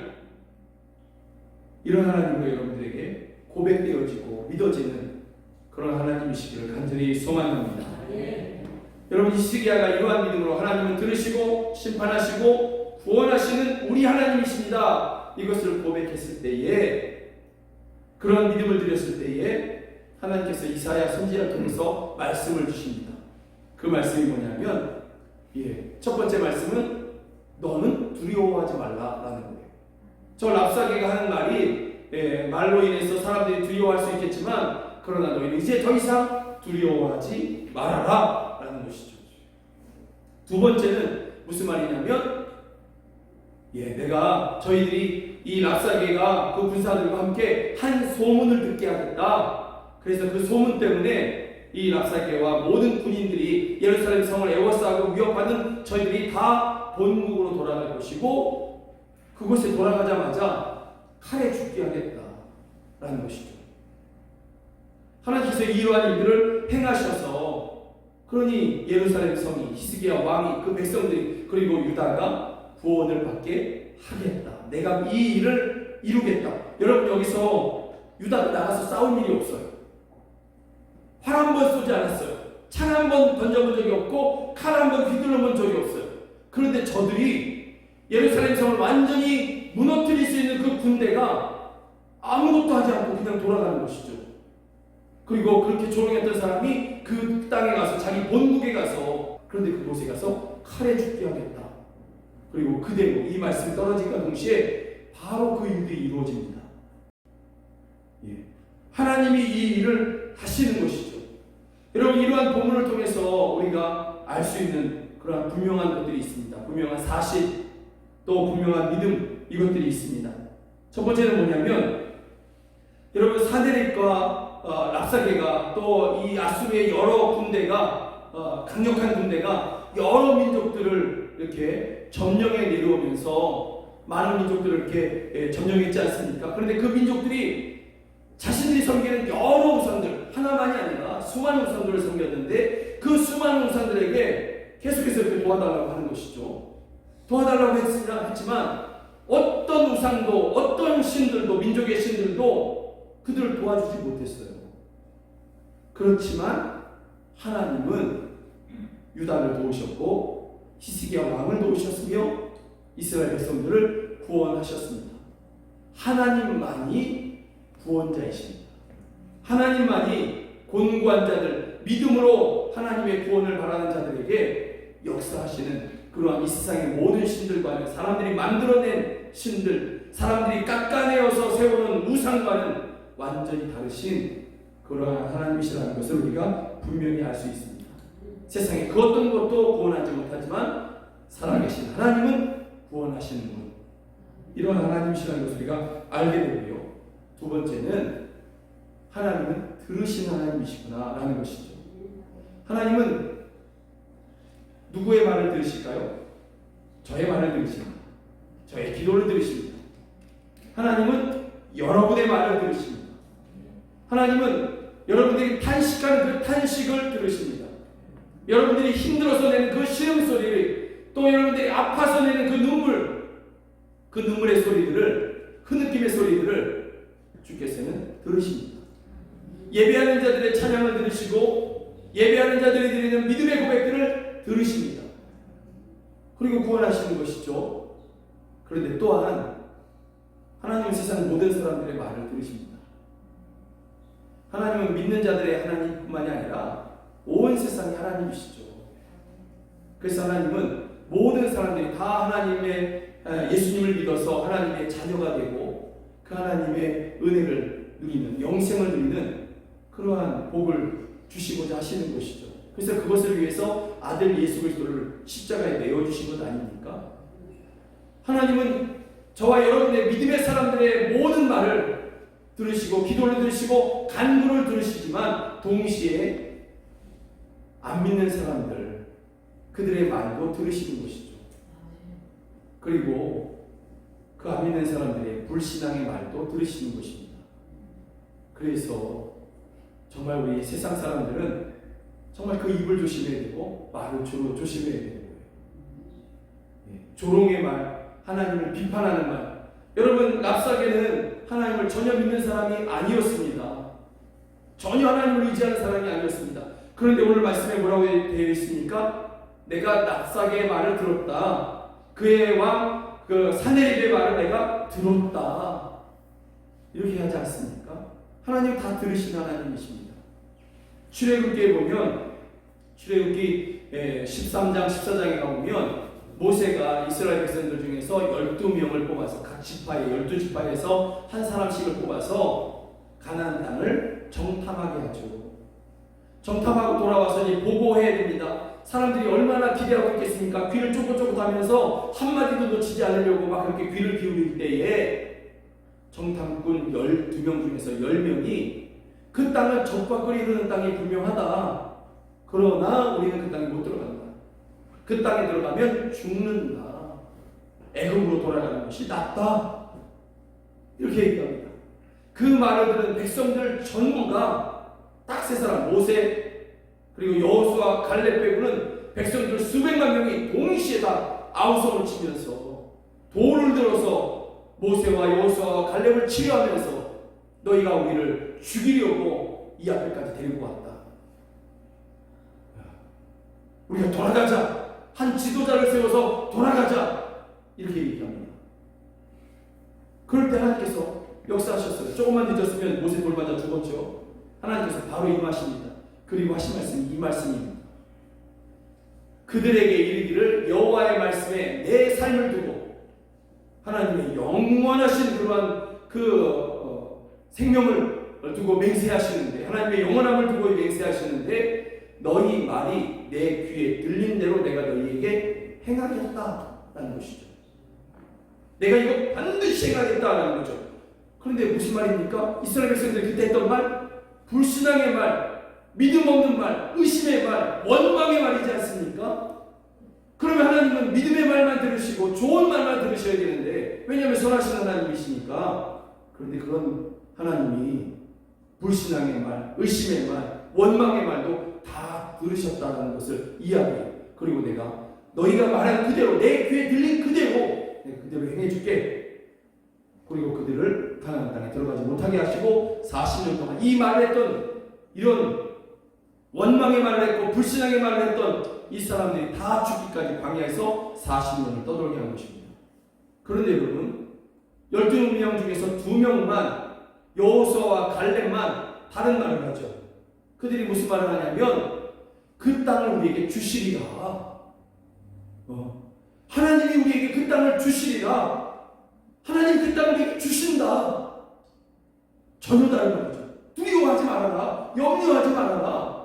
이런 하나님으로 여러분들에게 고백되어지고 믿어지는 그런 하나님이시기를 간절히 소망합니다. 여러분, 히스기야가 이러한 믿음으로 하나님은 들으시고 심판하시고 구원하시는 우리 하나님이십니다, 이것을 고백했을 때에, 그런 믿음을 드렸을 때에 하나님께서 이사야 선지자를 통해서 말씀을 주십니다. 그 말씀이 뭐냐면, 첫 번째 말씀은 너는 두려워하지 말라라는 거예요. 저 랍사게가 하는 말이 말로 인해서 사람들이 두려워할 수 있겠지만, 그러나 너희는 이제 더 이상 두려워하지 말아라 라는 것이죠. 두 번째는 무슨 말이냐면, 내가 저희들이 이 랍사게가 그 군사들과 함께 한 소문을 듣게 하겠다. 그래서 그 소문 때문에 이 랍사게와 모든 군인들이 예루살렘 성을 에워싸고 위협하는 저희들이 다 본국으로 돌아갈 것이고, 그곳에 돌아가자마자 칼에 죽게 하겠다라는 것이죠. 하나님께서 이러한 일들을 행하셔서, 그러니 예루살렘 성이, 히스기야 왕이, 그 백성들이, 그리고 유다가 구원을 받게 하겠다. 내가 이 일을 이루겠다. 여러분, 여기서 유다가 나가서 싸울 일이 없어요. 활 한 번 쏘지 않았어요. 창 한 번 던져본 적이 없고 칼 한 번 휘둘러 본 적이 없어요. 그런데 저들이 예루살렘 성을 완전히 무너뜨릴 수 있는 그 군대가 아무것도 하지 않고 그냥 돌아가는 것이죠. 그리고 그렇게 조롱했던 사람이 그 땅에 가서 자기 본국에 가서, 그런데 그곳에 가서 칼에 죽게 하겠다. 그리고 그대로 이 말씀이 떨어진과 동시에 바로 그 일이 이루어집니다. 예. 하나님이 이 일을 하시는 것이죠. 여러분, 이러한 본문을 통해서 우리가 알 수 있는 그러한 분명한 것들이 있습니다. 분명한 사실, 또 분명한 믿음, 이것들이 있습니다. 첫 번째는 뭐냐면, 여러분, 사데립과 랍사게가 또 이 아수르의 여러 군대가, 강력한 군대가 여러 민족들을 이렇게 점령해 내려오면서 많은 민족들을 이렇게 점령했지 않습니까? 그런데 그 민족들이 자신들이 섬기는 여러 우상들, 하나만이 아니라 수많은 우상들을 섬겼는데 그 수많은 우상들에게 계속해서 이렇게 도와달라고 하는 것이죠. 도와달라고 했지만 어떤 우상도, 어떤 신들도, 민족의 신들도 그들을 도와주지 못했어요. 그렇지만 하나님은 유다를 도우셨고 히스기야 왕을 도우셨으며 이스라엘 백성들을 구원하셨습니다. 하나님만이 구원자이십니다. 하나님만이 곤고한 자들, 믿음으로 하나님의 구원을 바라는 자들에게 역사하시는 그러한 이 세상의 모든 신들과는, 사람들이 만들어낸 신들, 사람들이 깎아내어서 세우는 우상과는 완전히 다르신 그러한 하나님이시라는 것을 우리가 분명히 알 수 있습니다. 세상에 그 어떤 것도 구원하지 못하지만 살아계신 하나님은 구원하시는 분, 이런 하나님이시라는 것을 우리가 알게 되고요. 두 번째는 하나님은 들으신 하나님이시구나 라는 것이죠. 하나님은 누구의 말을 들으실까요? 저의 말을 들으십니다. 저의 기도를 들으십니다. 하나님은 여러분의 말을 들으십니다. 하나님은 여러분들이 탄식하는 그 탄식을 들으십니다. 여러분들이 힘들어서 내는 그 신음소리를, 또 여러분들이 아파서 내는 그 눈물의 소리들을, 그 느낌의 소리들을 주께서는 들으십니다. 예배하는 자들의 찬양을 들으시고 예배하는 자들이 드리는 믿음의 고백들을 들으십니다. 그리고 구원하시는 것이죠. 그런데 또한 하나님은 세상 모든 사람들의 말을 들으십니다. 하나님은 믿는 자들의 하나님뿐만이 아니라 온 세상의 하나님이시죠. 그래서 하나님은 모든 사람들이 다 하나님의 예수님을 믿어서 하나님의 자녀가 되고 그 하나님의 은혜를 누리는, 영생을 누리는 그러한 복을 주시고자 하시는 것이죠. 그래서 그것을 위해서 아들 예수 그리스도를 십자가에 내어주신 것 아닙니까? 하나님은 저와 여러분의 믿음의 사람들의 모든 말을 들으시고 기도를 들으시고 간구를 들으시지만 동시에 안 믿는 사람들, 그들의 말도 들으시는 것이죠. 그리고 그 안 믿는 사람들의 불신앙의 말도 들으시는 것입니다. 그래서 정말 우리 세상 사람들은 정말 그 입을 조심해야 되고 말을 주로 조심해야 되는 거예요. 조롱의 말, 하나님을 비판하는 말. 여러분, 랍사게는 하나님을 전혀 믿는 사람이 아니었습니다. 전혀 하나님을 의지하는 사람이 아니었습니다. 그런데 오늘 말씀에 뭐라고 되어 있습니까? 내가 랍사게의 말을 들었다. 그의 왕 그 사네립의 말을 내가 들었다. 이렇게 하지 않습니까? 하나님 다 들으시는 하나님이십니다. 출애굽기에 보면, 출애굽기 13장 14장에 가보면 모세가 이스라엘 백성들 중에서 12명을 뽑아서 각 지파에 12지파에서 한 사람씩을 뽑아서 가나안 땅을 정탐하게 하죠. 정탐하고 돌아와서 이제 보고해야 됩니다. 사람들이 얼마나 기대하고 있겠습니까? 귀를 쫑긋쫑긋 하면서 한마디도 놓치지 않으려고 막 그렇게 귀를 기울일 때에 정탐꾼 12명 중에서 10명이 그 땅은 적과 꿀이 흐르는 땅이 분명하다. 그러나 우리는 그 땅에 못 들어간다. 그 땅에 들어가면 죽는다. 애굽으로 돌아가는 것이 낫다. 이렇게 얘기합니다. 그 말을 들은 백성들 전부가 딱 세 사람, 모세 그리고 여호수아 갈렙 빼고는 백성들 수백만 명이 동시에 다 아우성을 치면서 돌을 들어서 모세와 여호수아와 갈렙을 치료하면서 너희가 우리를 죽이려고 이 앞에까지 데리고 왔다. 우리가 돌아가자. 한 지도자를 세워서 돌아가자 이렇게 얘기합니다. 그럴 때 하나님께서 역사하셨어요. 조금만 늦었으면 모세 돌맞아 죽었죠. 하나님께서 바로 임하십니다. 그리고 하신 말씀이 이 말씀입니다. 그들에게 이르기를 여호와의 말씀에 내 삶을 두고 하나님의 영원하신 그러한 생명을 두고 맹세하시는데, 하나님의 영원함을 두고 맹세하시는데 너희 말이 내 귀에 들린 대로 내가 너희에게 행하겠다라는 것이죠. 내가 이거 반드시 행하겠다라는 거죠. 그런데 무슨 말입니까? 이스라엘 백성들이 그때 했던 말, 불신앙의 말, 믿음 없는 말, 의심의 말, 원망의 말이지 않습니까? 그러면 하나님은 믿음의 말만 들으시고 좋은 말만 들으셔야 되는데, 왜냐하면 선하신 하나님이시니까. 그런데 그런 하나님이 불신앙의 말, 의심의 말, 원망의 말도 다 들으셨다는 것을 이야기해요. 그리고 내가 너희가 말한 그대로, 내 귀에 들린 그대로 내가 그대로 행해줄게. 그리고 그들을 가나안 땅에 들어가지 못하게 하시고 40년 동안 이 말을 했던, 이런 원망의 말을 했고 불신앙의 말을 했던 이 사람들이 다 죽기까지 광야에서 40년을 떠돌게 한 것입니다. 그런데 여러분, 12명 중에서 2명만, 여호수아와 갈렙만 다른 말을 하죠. 그들이 무슨 말을 하냐면 그 땅을 우리에게 주시리라. 하나님이 우리에게 그 땅을 주시리라. 하나님 그 땅을 우리에게 주신다. 전혀 다른 말이죠. 두려워하지 말아라. 염려하지 말아라.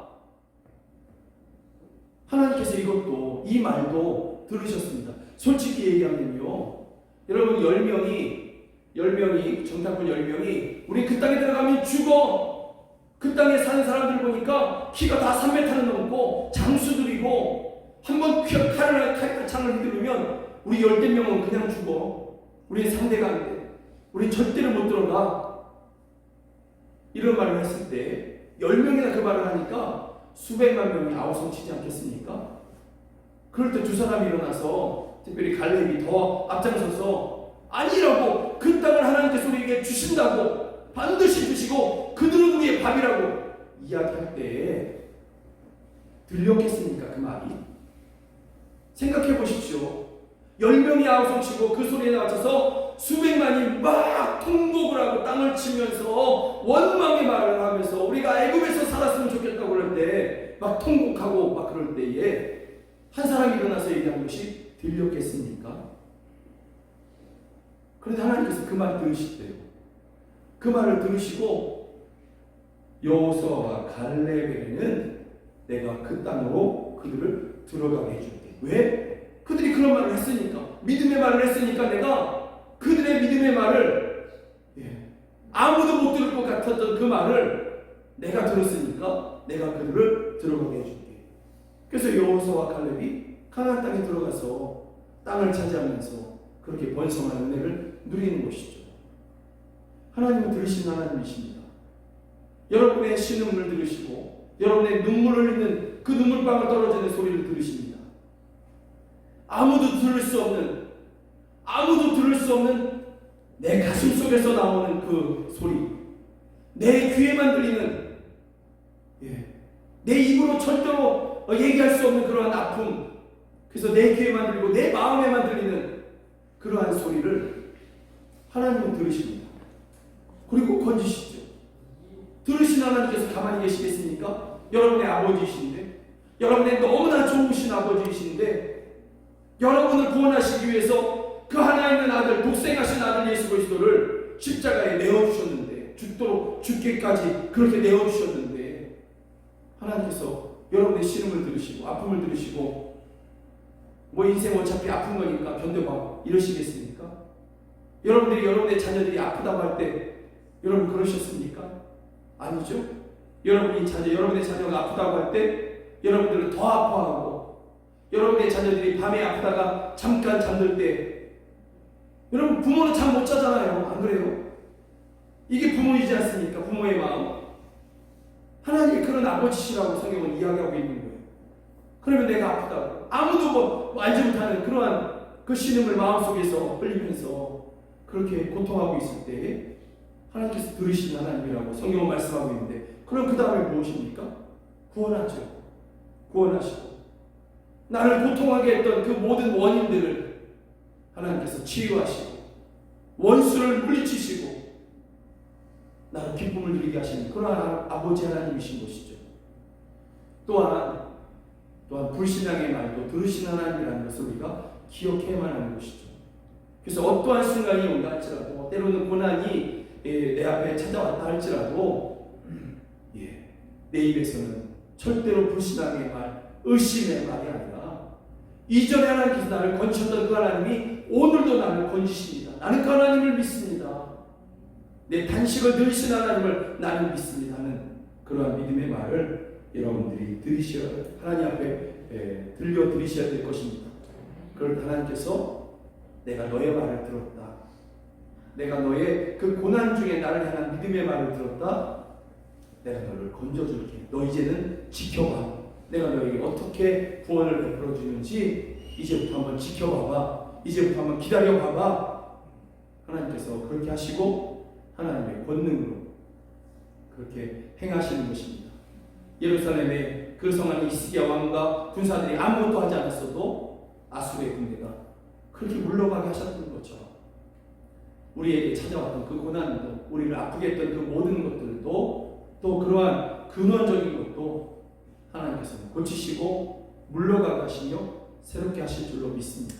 하나님께서 이것도, 이 말도 들으셨습니다. 솔직히 얘기하면요, 여러분 10명이 정탐꾼 10명이 우리 그 땅에 들어가면 죽어. 그 땅에 사는 사람들 보니까 키가 다 3m는 넘고 장수들이고 한번 창을 휘두르면 우리 10명은 그냥 죽어. 우리는 상대가 안 돼. 우리는 절대로 못 들어가. 이런 말을 했을 때 10명이나 그 말을 하니까 수백만 명이 아우성치지 않겠습니까? 그럴 때 두 사람이 일어나서, 특별히 갈렙이 더 앞장서서 아니라고, 그 땅을 하나님께서 우리에게 주신다고, 반드시 주시고 그들은 우리의 밥이라고 이야기할 때 들렸겠습니까? 그 말이? 생각해 보십시오. 10명이 아우성치고 그 소리에 맞춰서 수백만이 막 통곡을 하고 땅을 치면서 원망의 말을 하면서 우리가 애굽에서 살았으면 좋겠다고 그럴 때 막 통곡하고 막 그럴 때에 한 사람이 일어나서 얘기한 것이 들렸겠습니까? 그런데 하나님께서 그 말을 들으시대요. 그 말을 들으시고 여호수아와 갈렙에게는 내가 그 땅으로 그들을 들어가게 해줄게. 왜? 그들이 그런 말을 했으니까, 믿음의 말을 했으니까 내가 그들의 믿음의 말을, 아무도 못 들을 것 같았던 그 말을 내가 들었으니까 내가 그들을 들어가게 해줄게. 그래서 여호수아와 갈렙이 가나안 땅에 들어가서 땅을 차지하면서 그렇게 번성한 은혜를 누리는 것이죠. 하나님은 들으신 하나님이십니다. 여러분의 신음을 들으시고 여러분의 눈물 흘리는 그 눈물방울 떨어지는 소리를 들으십니다. 아무도 들을 수 없는 내 가슴 속에서 나오는 그 소리, 내 귀에만 들리는, 내 입으로 절대로 얘기할 수 없는 그러한 아픔, 그래서 내 귀에만 들리고 내 마음에만 들리는 그러한 소리를 하나님은 들으십니다. 그리고 건지시죠. 들으신 하나님께서 가만히 계시겠습니까? 여러분의 아버지이신데, 여러분의 너무나 좋으신 아버지이신데, 여러분을 구원하시기 위해서 그 하나 있는 아들, 독생하신 아들 예수 그리스도를 십자가에 내어주셨는데, 죽도록 죽기까지 그렇게 내어주셨는데, 하나님께서 여러분의 신음을 들으시고 아픔을 들으시고 뭐 인생 어차피 아픈 거니까 견뎌봐 이러시겠습니까? 여러분들이 여러분의 자녀들이 아프다고 할 때 여러분 그러셨습니까? 아니죠? 여러분의 자녀가 아프다고 할 때 여러분들은 더 아파하고, 여러분의 자녀들이 밤에 아프다가 잠깐 잠들 때, 여러분 부모는 잠 못 자잖아요. 안 그래요? 이게 부모이지 않습니까? 부모의 마음. 하나님이 그런 아버지시라고 성경은 이야기하고 있는 거예요. 그러면 내가 아프다고 아무도 알지 못하는 그러한 그 신음을 마음속에서 흘리면서 그렇게 고통하고 있을 때 하나님께서 들으시는 하나님이라고 성경은 말씀하고 있는데, 그럼 그 다음에 무엇입니까? 구원하죠. 구원하시고 나를 고통하게 했던 그 모든 원인들을 하나님께서 치유하시고 원수를 물리치시고 나를 기쁨을 누리게 하시는 그런 아버지 하나님이신 것이죠. 또한 불신앙의 말도 들으신 하나님이라는 것을 우리가 기억해야만 하는 것이죠. 그래서 어떠한 순간이 온다 할지라도, 때로는 고난이 내 앞에 찾아왔다 할지라도 내 입에서는 절대로 불신앙의 말, 의심의 말이 아니라 이전에 하나님께서 나를 건지셨던 그 하나님이 오늘도 나를 건지십니다. 나는 그 하나님을 믿습니다. 내 단식을 들으신 하나님을 나는 믿습니다 하는 그러한 믿음의 말을 여러분들이 하나님 앞에 들려 드리셔야 될 것입니다. 그럴 때 하나님께서 내가 너의 말을 들었다, 내가 너의 그 고난 중에 나를 향한 믿음의 말을 들었다, 내가 너를 건져줄게. 너 이제는 지켜봐. 내가 너에게 어떻게 구원을 베풀어 주는지 이제부터 한번 지켜봐봐. 이제부터 한번 기다려봐봐. 하나님께서 그렇게 하시고 하나님의 권능으로 그렇게 행하시는 것입니다. 예루살렘의 그 성 안에 히스기야 왕과 군사들이 아무것도 하지 않았어도 아수르의 군대가 그렇게 물러가게 하셨던 것처럼 우리에게 찾아왔던 그 고난도, 우리를 아프게 했던 그 모든 것들도, 또 그러한 근원적인 것도 하나님께서 고치시고 물러가게 하시며 새롭게 하실 줄로 믿습니다.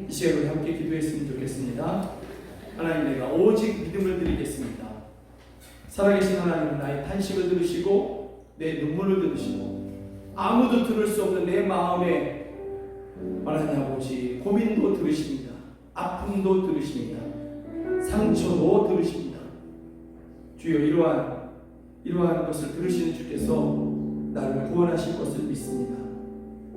이 시간에 우리 함께 기도했으면 좋겠습니다. 하나님, 내가 오직 믿음을 드리겠습니다. 살아계신 하나님은 나의 탄식을 들으시고 내 눈물을 들으시고 아무도 들을 수 없는 내 마음에 하나님 아버지 고민도 들으십니다. 아픔도 들으십니다. 상처도 들으십니다. 주여, 이러한 것을 들으시는 주께서 나를 구원하실 것을 믿습니다.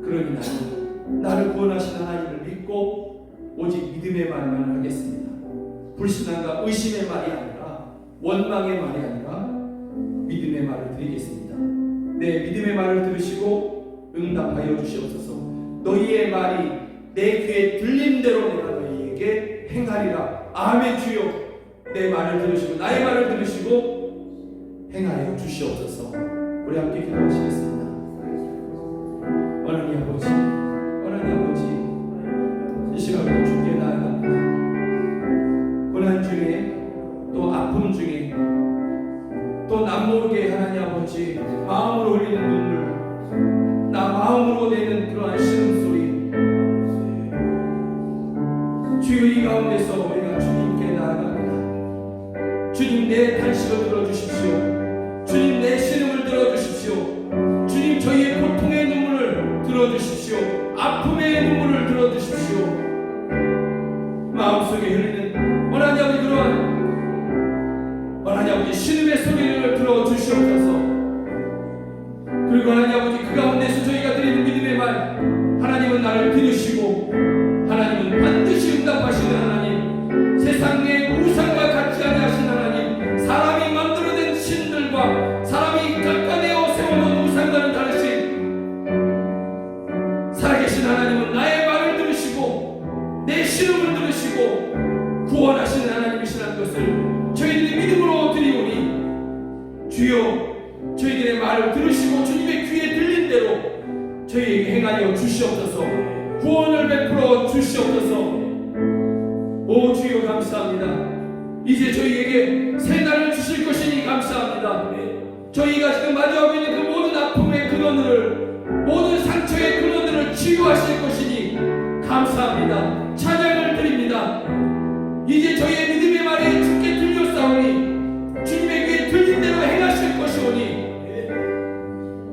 그러니 나는 나를 구원하신 하나님을 믿고 오직 믿음의 말만 하겠습니다. 불신앙과 의심의 말이 아니라, 원망의 말이 아니라 믿음의 말을 드리겠습니다. 내 믿음의 말을 들으시고 응답하여 주시옵소서. 너희의 말이 내 귀에 들린 대로 내가 너희에게 행하리라. 아멘. 주여, 내 말을 들으시고 나의 말을 들으시고 행하여 주시옵소서. 우리 함께 기도하시겠습니다. 하나님 아버지, 이 시간도 주께 나아갑니다. 고난 중에, 또 아픔 중에, 또 남 모르게 하나님 아버지 마음으로 흘리는 눈물, 나 마음으로 내는 그러한 신음소리, 주여, 이 가운데서 우리가 주님께 나아갑니다. 주님, 내 탄식을 들어주십시오. 주님, 내 신음을 들어주십시오. 주님, 저희의 고통의 눈물을 들어주십시오. 아픔의 눈물을 들어주십시오. 마음속에 흐르는 하나님 아버지 그러한 하나님 아버지 신음의 소리를 들어주시옵소서. 그리고 하나님 아버지 그 가운데서 저희가 드리는 믿음의 말, 하나님은 나를 들으시고 하나님은 반드시 응답하시는 하나님, 세상의 우상과 같지 아니하신 하나님, 사람이 만들어낸 신들과 사람이 깎아내어 세워놓은 우상과는 다르신 살아계신 하나님은 나의 말을 들으시고 내 신음을 들으시고 구원하시는 하나님이시라는 것을 저희들이 믿음으로 드리오니, 주여, 저희들의 말을 들으시고 주님의 귀에 들린 대로 저희에게 행하여 주시옵소서. 구원을 베풀어 주시옵소서. 오 주여, 감사합니다. 이제 저희에게 새 날을 주실 것이니 감사합니다. 저희가 지금 마주하고 있는 그 모든 아픔의 근원들을, 모든 상처의 근원들을 치유하실 것이니 감사합니다. 찬양을 드립니다. 이제 저희의 믿음의 말이 주께 들렸사오니 주님의 귀에 들린 대로 행하실 것이오니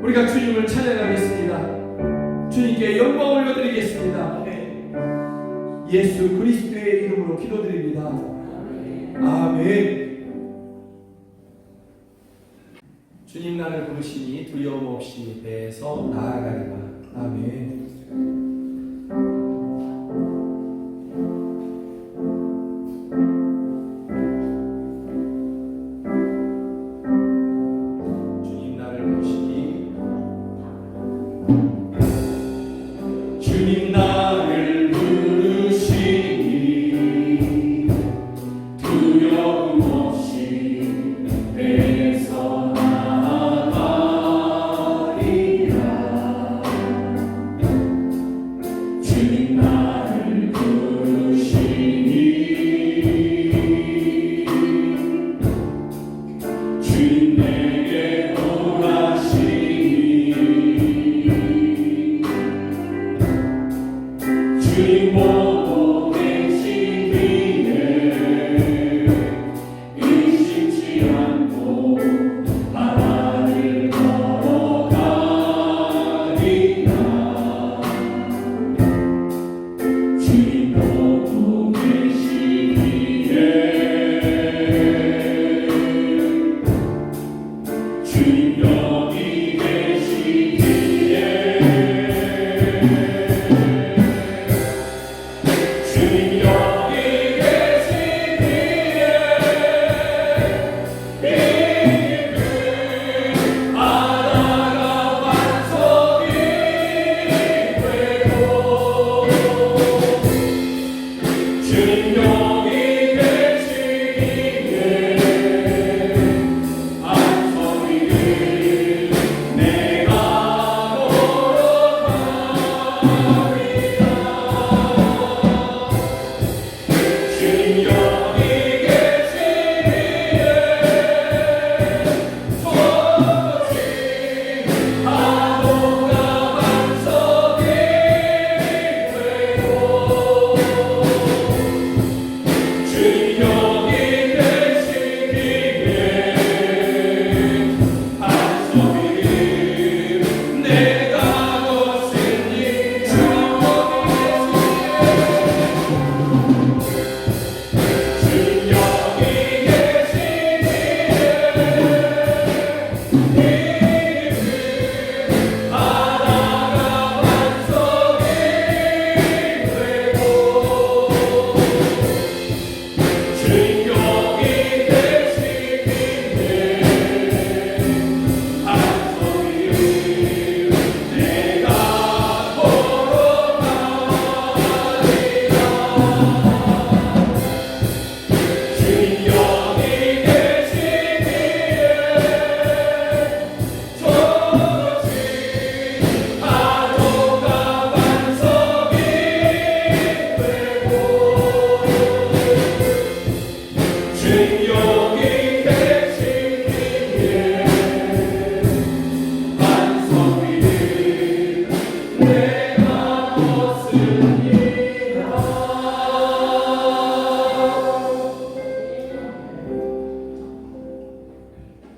우리가 주님을 찬양하겠습니다. 주님께 영광 올려드리겠습니다. 예수 그리스도의 이름으로 기도드립니다. 아멘. 주님, 나를 부르시니 두려움 없이 배에서 나아가리라. 아멘. 주님 나를 부르시니 두려움 없이 배에서 나아가리라.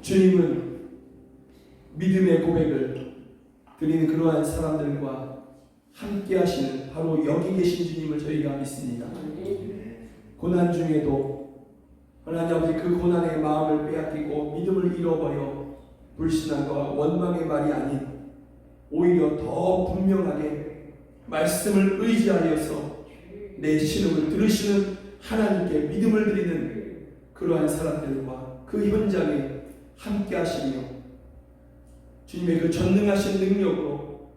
주님은 믿음의 고백을 드리는 그러한 사람들과 함께 하시는 바로 여기 계신 주님을 저희가 믿습니다. 고난 중에도 하나님 아버지 그 고난의 마음을 빼앗기고 믿음을 잃어버려 불신앙과 원망의 말이 아닌 오히려 더 분명하게 말씀을 의지하여서 내 신음을 들으시는 하나님께 믿음을 드리는 그러한 사람들과 그 현장에 함께 하시며 주님의 그 전능하신 능력으로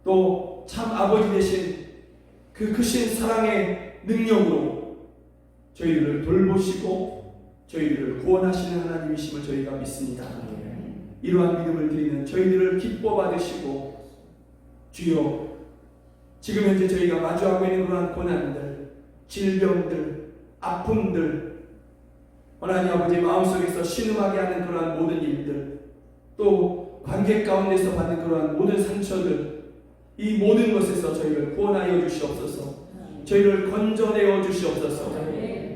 또 참 아버지 되신 그 크신 사랑의 능력으로 저희들을 돌보시고 저희들을 구원하시는 하나님이심을 저희가 믿습니다. 이러한 믿음을 드리는 저희들을 기뻐 받으시고 주여 지금 현재 저희가 마주하고 있는 그러한 고난들, 질병들, 아픔들, 하나님 아버지 마음속에서 신음하게 하는 그러한 모든 일들, 또 관계 가운데서 받는 그러한 모든 상처들, 이 모든 것에서 저희를 구원하여 주시옵소서. 저희를 건져내어 주시옵소서.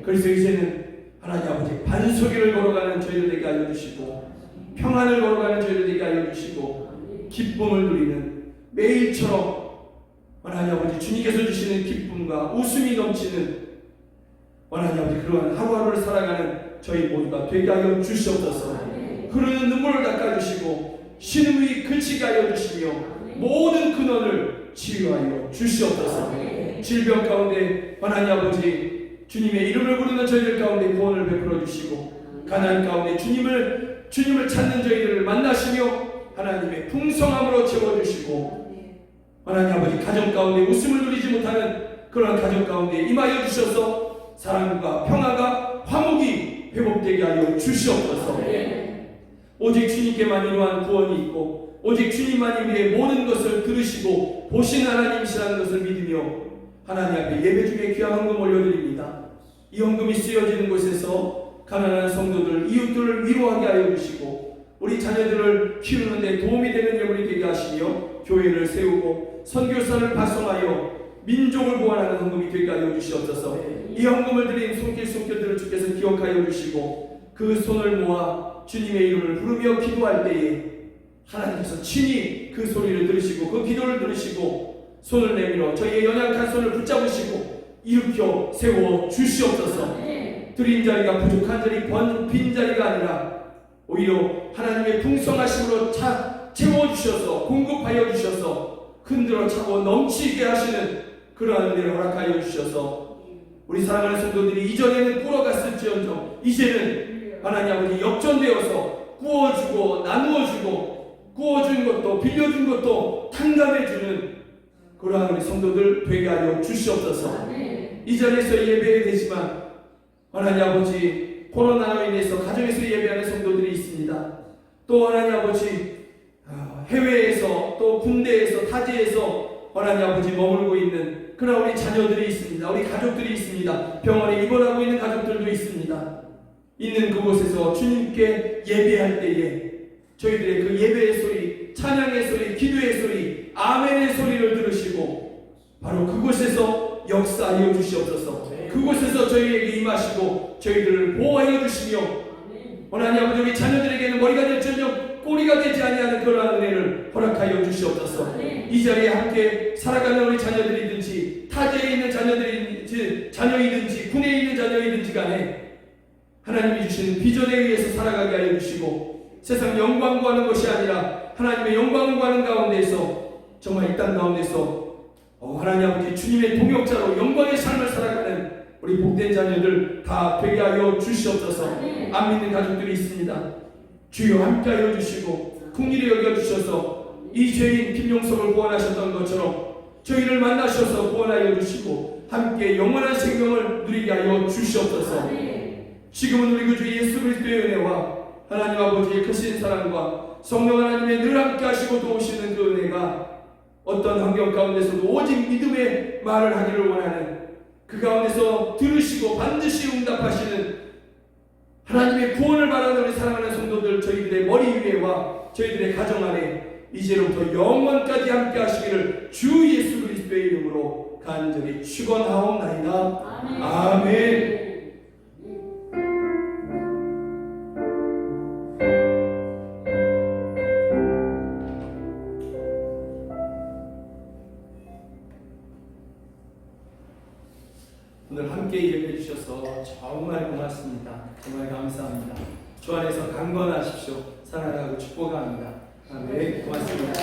그래서 이제는 하나님 아버지 반석이를 걸어가는 저희들 되게 알려 주시고 평안을 걸어가는 저희들 되게 알려 주시고 기쁨을 누리는 매일처럼 하나님 아버지 주님께서 주시는 기쁨과 웃음이 넘치는 하나님 아버지 그러한 하루하루를 살아가는 저희 모두가 되게 하여 주시옵소서. 흐르는 눈물을 닦아주시고 신음이 그치게 하여 주시며 모든 근원을 치유하여 주시옵소서. 질병 가운데 하나님 아버지 주님의 이름을 부르는 저희들 가운데 구원을 베풀어 주시고 가난 가운데 주님을 찾는 저희들을 만나시며 하나님의 풍성함으로 채워주시고 하나님 아버지 가정 가운데 웃음을 누리지 못하는 그러한 가정 가운데 임하여 주셔서 사랑과 평화가 화목이 회복되게 하여 주시옵소서. 오직 주님께만 이러한 구원이 있고 오직 주님만이 우리의 모든 것을 들으시고 보시는 하나님이시라는 것을 믿으며 하나님 앞에 예배 중에 귀한 헌금 올려드립니다. 이 헌금이 쓰여지는 곳에서 가난한 성도들, 이웃들을 위로하게 하여 주시고 우리 자녀들을 키우는 데 도움이 되는 예물이 되게 하시며 교회를 세우고 선교사를 파송하여 민족을 보완하는 헌금이 되게 하여 주시옵소서. 이 헌금을 드린 손길들을 주께서 기억하여 주시고 그 손을 모아 주님의 이름을 부르며 기도할 때에 하나님께서 친히 그 소리를 들으시고 그 기도를 들으시고 손을 내밀어 저희의 연약한 손을 붙잡으시고 일으켜 세워 주시옵소서. 드린 자리가 부족한 자리, 빈 자리가 아니라 오히려 하나님의 풍성하심으로 채워주셔서 공급하여 주셔서 흔들어 차고 넘치게 하시는 그러한 은혜를 허락하여 주셔서 우리 사랑하는 성도들이 이전에는 꿇어갔을지언정 이제는 하나님 아버지 역전되어서 구워주고 나누어주고 구워준 것도 빌려준 것도 탕감해주는 그러한 우리 성도들 되게 하여 주시옵소서. 이 자리에서 예배해야 되지만 하나님 아버지 코로나로 인해서 가정에서 예배하는 성도들이 있습니다. 또 하나님 아버지 해외에서 또 군대에서 타지에서 하나님 아버지 머물고 있는 그러나 우리 자녀들이 있습니다. 우리 가족들이 있습니다. 병원에 입원하고 있는 가족들도 있습니다. 있는 그곳에서 주님께 예배할 때에 저희들의 그 예배의 소리, 찬양의 소리, 기도의 소리, 아멘의 소리를 들으시고 바로 그곳에서 역사하여 주시옵소서. 그곳에서 저희에게 임하시고 저희들을 보호하여 주시며 하나님 아버지 우리 자녀들에게는 머리가 될지언정 꼬리가 되지 아니하는 그러한 은혜를 허락하여 주시옵소서. 이 자리에 함께 살아가는 우리 자녀들이든지 타지에 있는 자녀이든지 군에 있는 자녀이든지 간에 하나님이 주시는 비전에 의해서 살아가게 하여 주시고 세상 영광 구하는 것이 아니라 하나님의 영광을 구하는 가운데서 정말 이 땅 가운데서 하나님 아버지 주님의 동역자로 영광의 삶을 살아가는 우리 복된 자녀들 다 되게 하여 주시옵소서. 안 믿는 가족들이 있습니다. 주여 함께하여 주시고 긍휼히 여겨주셔서 이 죄인 김용석을 구원하셨던 것처럼 저희를 만나셔서 구원하여 주시고 함께 영원한 생명을 누리게 하여 주시옵소서. 지금은 우리 구주 예수 그리스도의 은혜와 하나님 아버지의 크신 사랑과 성령 하나님의 늘 함께 하시고 도우시는 그 은혜가 어떤 환경 가운데서도 오직 믿음의 말을 하기를 원하는 그 가운데서 들으시고 반드시 응답하시는 하나님의 구원을 바라는 우리 사랑하는 성도들 저희들의 머리 위에와 저희들의 가정 안에 이제로부터 영원까지 함께 하시기를 주 예수 그리스도의 이름으로 간절히 축원하옵나이다. 아멘. 정말 고맙습니다. 정말 감사합니다. 주 안에서 강건하십시오. 사랑하고 축복합니다. 아멘. 고맙습니다.